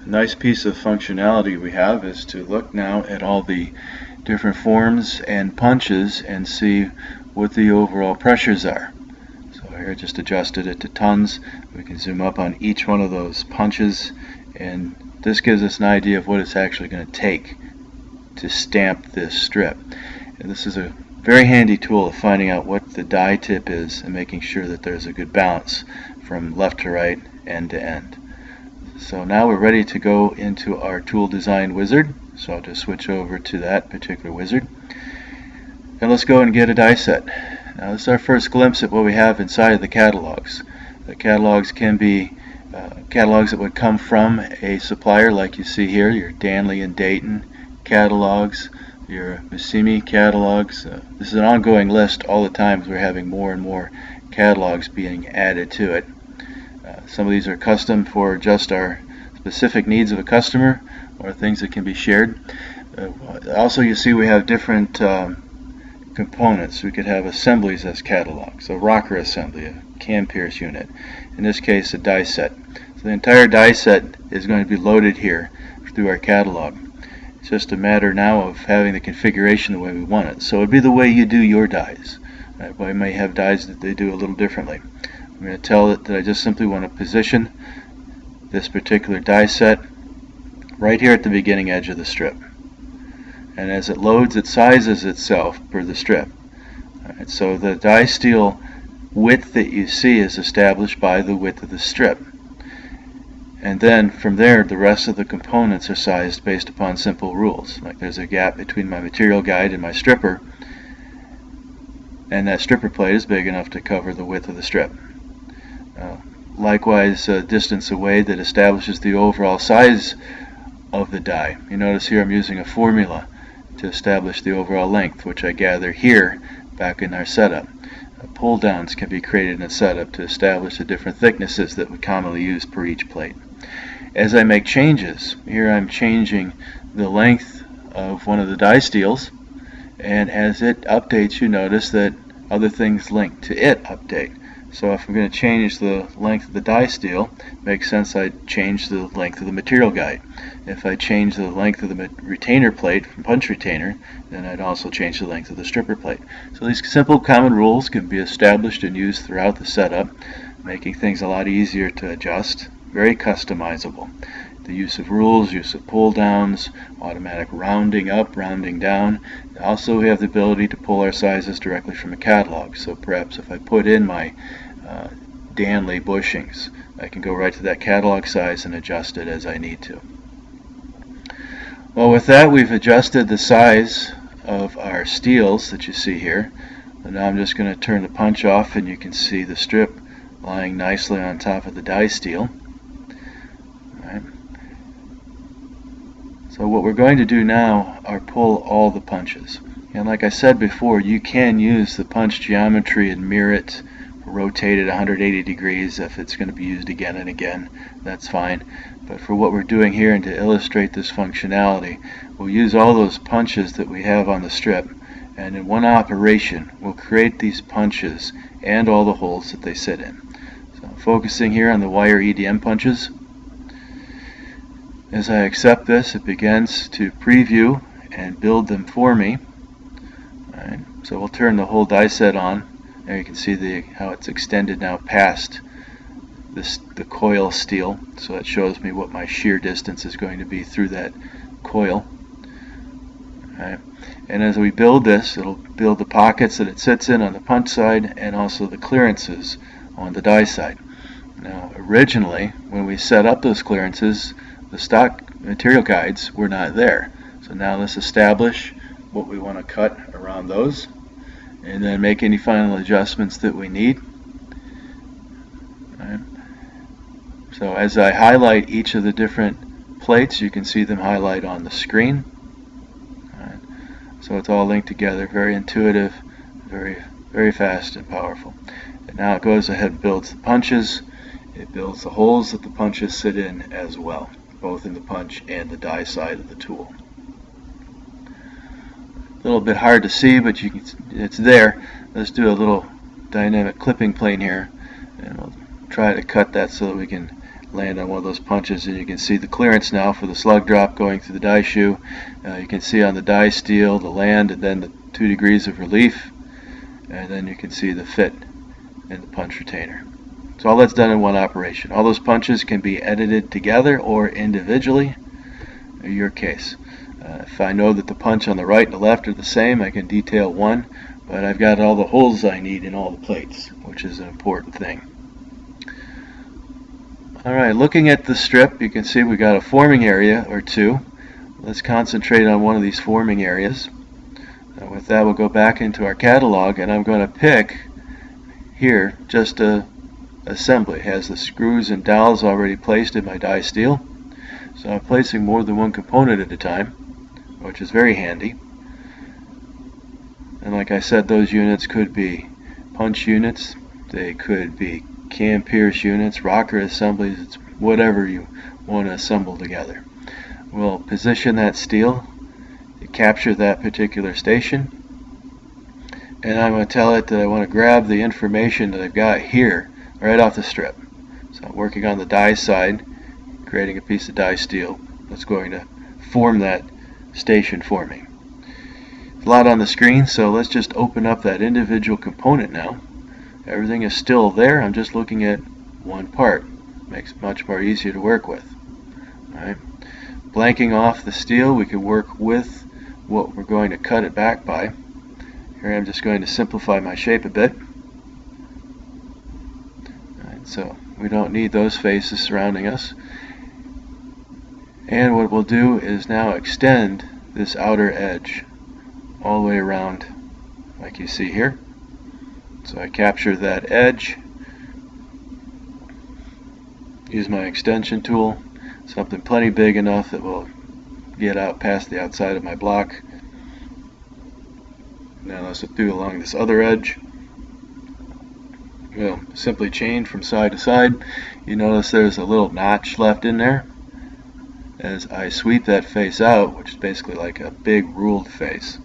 nice piece of functionality we have is to look now at all the different forms and punches and see what the overall pressures are. So here I just adjusted it to tons. We can zoom up on each one of those punches, and this gives us an idea of what it's actually going to take to stamp this strip. And this is a very handy tool of finding out what the die tip is and making sure that there's a good balance from left to right, end to end. So now we're ready to go into our tool design wizard. So I'll just switch over to that particular wizard. And let's go and get a die set. Now this is our first glimpse at what we have inside of the catalogs. The catalogs can be catalogs that would come from a supplier, like you see here, your Danley and Dayton catalogs, your Missimi catalogs. This is an ongoing list all the time as we're having more and more catalogs being added to it. Some of these are custom for just our specific needs of a customer or things that can be shared. Also, you see we have different components. We could have assemblies as catalogs, a rocker assembly, a cam pierce unit, in this case a die set. So the entire die set is going to be loaded here through our catalog. It's just a matter now of having the configuration the way we want it. So it would be the way you do your dies. We may have dies that they do a little differently. I'm going to tell it that I just simply want to position this particular die set right here at the beginning edge of the strip. And as it loads, it sizes itself per the strip. Alright, so the die steel width that you see is established by the width of the strip. And then from there, the rest of the components are sized based upon simple rules. Like there's a gap between my material guide and my stripper, and that stripper plate is big enough to cover the width of the strip. Likewise, distance away that establishes the overall size of the die. You notice here I'm using a formula to establish the overall length, which I gather here back in our setup. Pull downs can be created in a setup to establish the different thicknesses that we commonly use per each plate. As I make changes, here I'm changing the length of one of the die steels, and as it updates, you notice that other things linked to it update. So if I'm going to change the length of the die steel, it makes sense I change the length of the material guide. If I change the length of the retainer plate from punch retainer, then I'd also change the length of the stripper plate. So these simple common rules can be established and used throughout the setup, making things a lot easier to adjust, very customizable. The use of rules, use of pull downs, automatic rounding up, rounding down. Also, we have the ability to pull our sizes directly from a catalog. So perhaps if I put in my Danley bushings, I can go right to that catalog size and adjust it as I need to. Well, with that, we've adjusted the size of our steels that you see here. And now I'm just going to turn the punch off, and you can see the strip lying nicely on top of the die steel. Right. So what we're going to do now are pull all the punches. And like I said before, you can use the punch geometry and mirror it, rotate it 180 degrees if it's going to be used again and again. That's fine. But for what we're doing here and to illustrate this functionality, we'll use all those punches that we have on the strip, and in one operation we'll create these punches and all the holes that they sit in. So focusing here on the wire EDM punches. As I accept this, it begins to preview and build them for me. Alright, so we'll turn the whole die set on. There you can see how it's extended now past the coil steel, so it shows me what my shear distance is going to be through that coil. Alright, and as we build this, it'll build the pockets that it sits in on the punch side and also the clearances on the die side. Now, originally, when we set up those clearances, the stock material guides were not there. So now let's establish what we want to cut around those and then make any final adjustments that we need. Right. So as I highlight each of the different plates, you can see them highlight on the screen. Right. So it's all linked together, very intuitive, very fast and powerful. And now it goes ahead and builds the punches. It builds the holes that the punches sit in as well, both in the punch and the die side of the tool. A little bit hard to see, but it's there. Let's do a little dynamic clipping plane here, and we'll try to cut that so that we can land on one of those punches, and you can see the clearance now for the slug drop going through the die shoe. You can see on the die steel the land and then the 2 degrees of relief, and then you can see the fit in the punch retainer. So all that's done in one operation. All those punches can be edited together or individually, in your case. If I know that the punch on the right and the left are the same, I can detail one, but I've got all the holes I need in all the plates, which is an important thing. Alright, looking at the strip, you can see we got a forming area or two. Let's concentrate on one of these forming areas. With that, we'll go back into our catalog, and I'm going to pick here just a assembly. It has the screws and dowels already placed in my die steel. So I'm placing more than one component at a time, which is very handy. And like I said, those units could be punch units, they could be cam pierce units, rocker assemblies, it's whatever you want to assemble together. We'll position that steel to capture that particular station, and I'm going to tell it that I want to grab the information that I've got here right off the strip. So I'm working on the die side, creating a piece of die steel that's going to form that station for me. There's a lot on the screen, so let's just open up that individual component now. Everything is still there, I'm just looking at one part. Makes it much more easier to work with. Alright. Blanking off the steel, we can work with what we're going to cut it back by. Here I'm just going to simplify my shape a bit. Alright, so we don't need those faces surrounding us. And what we'll do is now extend this outer edge all the way around like you see here. So I capture that edge, use my extension tool, something plenty big enough that will get out past the outside of my block. Now let's do along this other edge. We'll simply chain from side to side. You notice there's a little notch left in there. As I sweep that face out, which is basically like a big ruled face,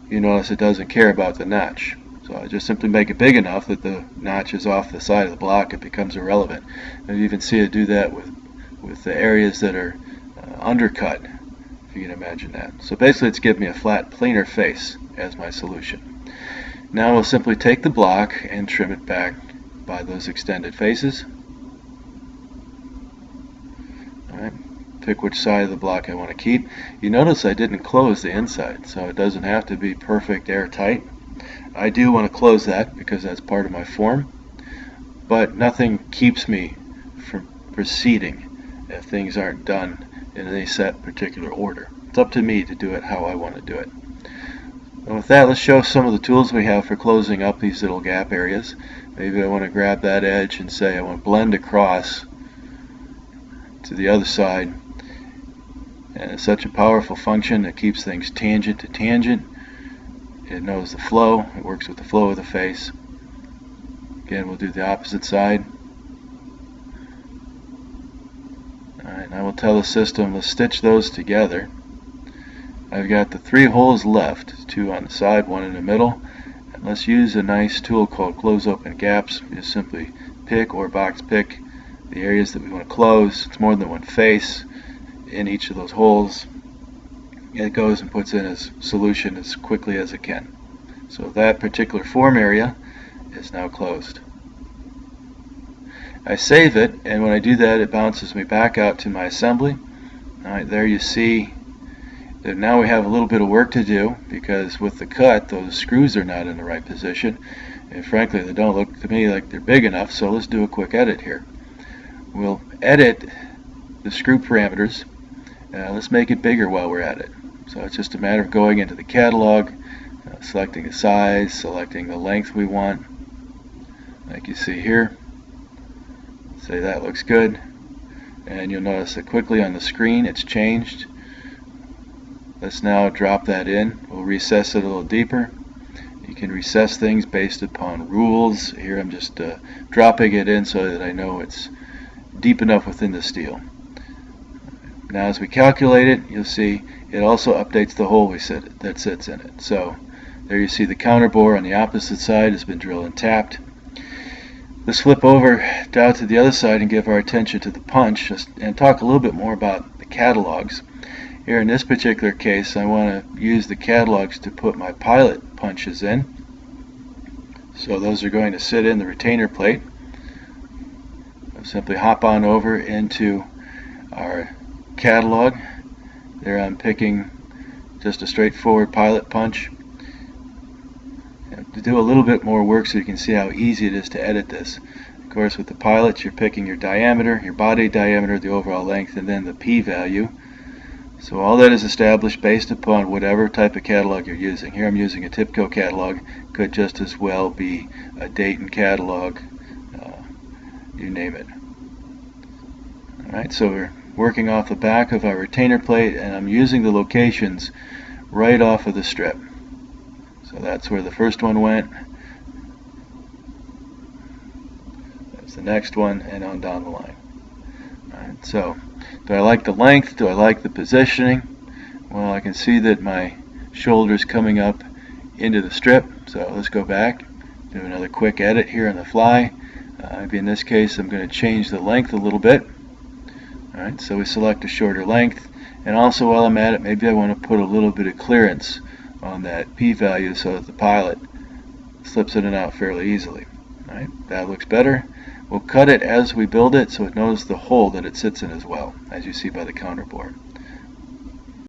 you notice it doesn't care about the notch. So I just simply make it big enough that the notch is off the side of the block, it becomes irrelevant. And you even see it do that with the areas that are undercut, if you can imagine that. So basically it's giving me a flat, planar face as my solution. Now we'll simply take the block and trim it back by those extended faces. Alright, pick which side of the block I want to keep. You notice I didn't close the inside, so it doesn't have to be perfect airtight. I do want to close that because that's part of my form, but nothing keeps me from proceeding if things aren't done in any set particular order. It's up to me to do it how I want to do it. And with that, let's show some of the tools we have for closing up these little gap areas. Maybe I want to grab that edge and say I want to blend across to the other side, and it's such a powerful function that keeps things tangent to tangent. It knows the flow, it works with the flow of the face. Again, we'll do the opposite side. Alright, I will tell the system, let's stitch those together. I've got the 3 holes left, 2 on the side, 1 in the middle. And let's use a nice tool called close open gaps. Just simply pick or box pick the areas that we want to close. It's more than one face in each of those holes. It goes and puts in its solution as quickly as it can. So that particular form area is now closed. I save it, and when I do that, it bounces me back out to my assembly. Alright, there you see that now we have a little bit of work to do, because with the cut, those screws are not in the right position, and frankly they don't look to me like they're big enough, so let's do a quick edit here. We'll edit the screw parameters. Let's make it bigger while we're at it. So it's just a matter of going into the catalog, selecting the size, selecting the length we want, like you see here. Say that looks good, and you'll notice that quickly on the screen it's changed. Let's now drop that in. We'll recess it a little deeper. You can recess things based upon rules. Here I'm just dropping it in so that I know it's deep enough within the steel. Now as we calculate it, you'll see it also updates the hole that sits in it. So there you see the counter bore on the opposite side has been drilled and tapped. Let's flip over down to the other side and give our attention to the punch and talk a little bit more about the catalogs. Here in this particular case, I want to use the catalogs to put my pilot punches in. So those are going to sit in the retainer plate. I'll simply hop on over into our catalog. There I'm picking just a straightforward pilot punch. To do a little bit more work so you can see how easy it is to edit this. Of course, with the pilot, you're picking your diameter, your body diameter, the overall length, and then the p-value. So all that is established based upon whatever type of catalog you're using. Here I'm using a TIPCO catalog. Could just as well be a Dayton catalog, you name it. Alright, so we're working off the back of our retainer plate, and I'm using the locations right off of the strip. So that's where the first one went. That's the next one, and on down the line. Alright, so do I like the length? Do I like the positioning? Well, I can see that my shoulder's coming up into the strip. So let's go back, do another quick edit here on the fly. Maybe in this case I'm going to change the length a little bit. Alright, so we select a shorter length, and also while I'm at it, maybe I want to put a little bit of clearance on that p-value so that the pilot slips in and out fairly easily. Alright, that looks better. We'll cut it as we build it so it knows the hole that it sits in as well, as you see by the counterboard.